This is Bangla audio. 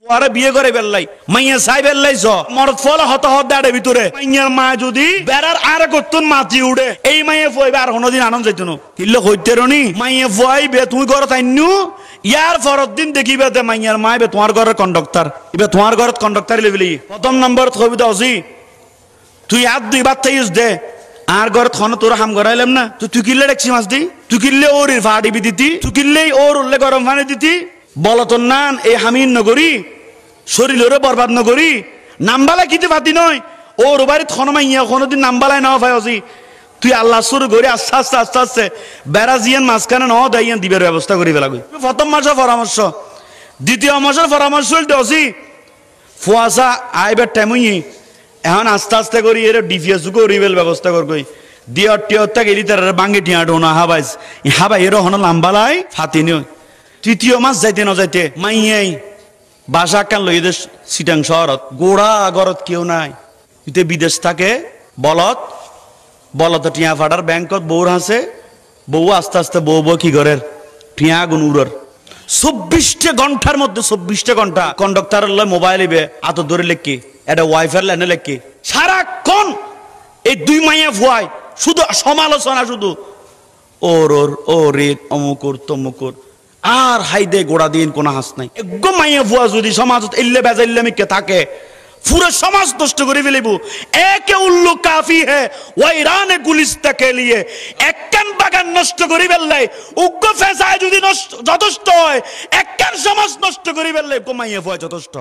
ওরে বিয়ে করে বেল্লাই মাইয়া চাই বেল্লাই জ মরদ ফলে হত হত দাঁড়ে ভিতরে মাইয়ার মা যদি বেড়ার আর করতুন মাতি উড়ে এই মাইয়া ফুয়াইবে আর কোনোদিন আনন্দ যাইতো না কিল্লে হইতে রনি মাইয়া ফুয়াইবে তুমি ঘর তাইনু ইয়ার পরের দিন দেখিবে তে মাইয়ার মা বে তোমার ঘরের কন্ডাক্টর ইবে তোমার ঘরের কন্ডাক্টর লেভেলি প্রথম নম্বর কবিতা অজি তুই আর দুইবার তাইস দে আর ঘর থন তোর হাম গড়াইলাম না তুই কিল্লে দেখছি মাছ দি তুই কিল্লে ওর ফাড়িবি দিতি তুই কিল্লেই ওর উল্লে গরম পানি দিতি বলতন নান এই হামিন নগরী শরীরে বরবাদ নগরী নামবালা কিতে পাতি নয় ওর বাড়ি থন মাইয়া কোনোদিন নামবালায় না ভাই অজি তুই আল্লাহ শুরু করে আস্তে আস্তে আস্তে আস্তে বেড়াজিয়ান মাঝখানে ন দাইয়ান দিবের ব্যবস্থা করি ফেলাগই প্রথম মাসের পরামর্শ দ্বিতীয় মাসের পরামর্শ হইতে অজি ফুয়াশা আইবার টাইমই এখন আস্তে আস্তে করি এর ডিফিএস করিবেল ব্যবস্থা করবই দিয়র টিয়রটা গেলি তার বাঙ্গি টিয়া ডোনা হাবাইস হাবাই এর হন লাম্বালাই ফাতি নিও তৃতীয় মাস যাইতে ন যাইতে মাইয়াই বাসা কান লই দেশ সিটাং শহরত গোড়া গরত কেউ নাই ইতে বিদেশ থাকে বলত টিয়া ফাটার ব্যাংকত বউর হাসে বউ আস্তে আস্তে বউ কি ঘরের টিয়া গুন উড়র 24 ঘন্টার মধ্যে 24 ঘন্টা কন্ডাক্টর মোবাইল ইবে আত ধরে লেখি এটা ওয়াইফাই লাইনে লেখি সারাক্ষণ এই দুই মাইয়া ফুয়াই শুধু সমালোচনা শুধু ওরে অমুকুর তমুকুর আর হাইদে গোড়া দিন কোন হাস নাই একদম মাইয়া ফুয়া যদি সমাজত ইল্লে বেজাইল্লে মিকে থাকে পুরো সমাজ নষ্ট করে ফেলিব একে উল্লু কাফি হে ওয়াইরানে গুলিস্তা কে লিয়ে একখান বাগান নষ্ট করে ফেললাই উগ্র ফেসায় যদি যথেষ্ট হয় একখান সমাজ নষ্ট করে ফেললে মাইয়া ফুয়া যথেষ্ট